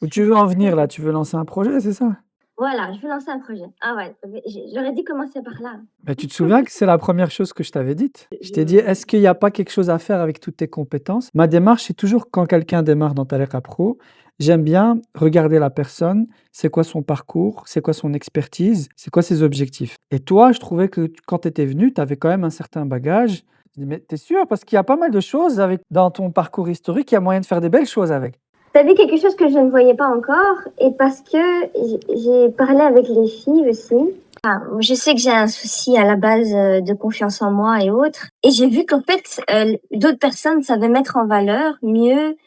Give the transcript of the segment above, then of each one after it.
Où tu veux en venir là? Tu veux lancer un projet, c'est ça? Voilà, je veux lancer un projet. Ah ouais, j'aurais dû commencer par là. Bah, tu te souviens que c'est la première chose que je t'avais dite? Je t'ai dit: Je «Est-ce qu'il y a pas quelque chose à faire avec toutes tes compétences?» Ma démarche, c'est toujours quand quelqu'un démarre dans Taleqa Pro, j'aime bien regarder la personne, c'est quoi son parcours, c'est quoi son expertise, c'est quoi ses objectifs. Et toi, je trouvais que quand tu étais venu, tu avais quand même un certain bagage. Je dis: «Mais tu es sûr? Parce qu'il y a pas mal de choses avec dans ton parcours historique, il y a moyen de faire des belles choses avec». Tu vu quelque chose que je ne voyais pas encore et parce que j'ai parlé avec les filles aussi. Je sais que j'ai un souci à la base de confiance en moi et autres. Et j'ai vu qu'en fait, d'autres personnes savaient mettre en valeur mieux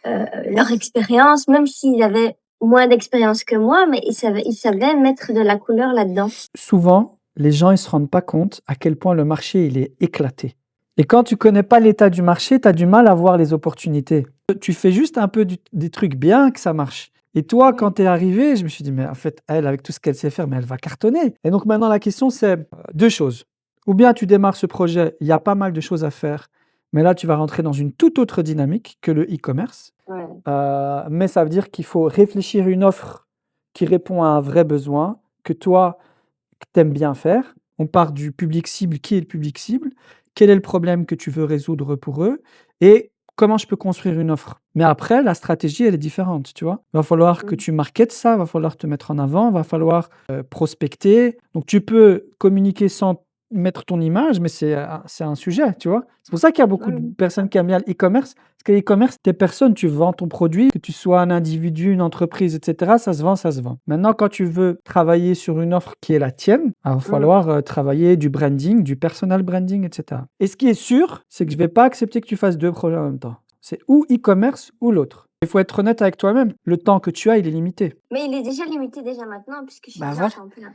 leur expérience, même s'ils avaient moins d'expérience que moi, mais ils savaient mettre de la couleur là-dedans. Souvent, les gens ne se rendent pas compte à quel point le marché il est éclaté. Et quand tu connais pas l'état du marché, tu as du mal à voir les opportunités. Tu fais juste un peu des trucs bien que ça marche. Et toi, quand tu es arrivé, je me suis dit, mais en fait, elle, avec tout ce qu'elle sait faire, mais elle va cartonner. Et donc maintenant, la question, c'est deux choses. Ou bien tu démarres ce projet, il y a pas mal de choses à faire, mais là, tu vas rentrer dans une toute autre dynamique que le e-commerce. Ouais. Mais ça veut dire qu'il faut réfléchir une offre qui répond à un vrai besoin, que toi, que tu aimes bien faire. On part du public cible. Qui est le public cible? Quel est le problème que tu veux résoudre pour eux? Et comment je peux construire une offre? Mais après, la stratégie, elle est différente, tu vois? Il va falloir que tu marketes ça, il va falloir te mettre en avant, il va falloir prospecter. Donc, tu peux communiquer sans mettre ton image, mais c'est un sujet, tu vois? C'est pour ça qu'il y a beaucoup de personnes qui aiment bien le e-commerce. Parce que l'e-commerce, t'es personne, tu vends ton produit, que tu sois un individu, une entreprise, etc. Ça se vend, ça se vend. Maintenant, quand tu veux travailler sur une offre qui est la tienne, il va falloir travailler du branding, du personal branding, etc. Et ce qui est sûr, c'est que je ne vais pas accepter que tu fasses deux projets en même temps. C'est ou e-commerce ou l'autre. Il faut être honnête avec toi-même. Le temps que tu as, il est limité. Mais il est déjà limité déjà maintenant puisque je suis Bah déjà à voilà. temps plein.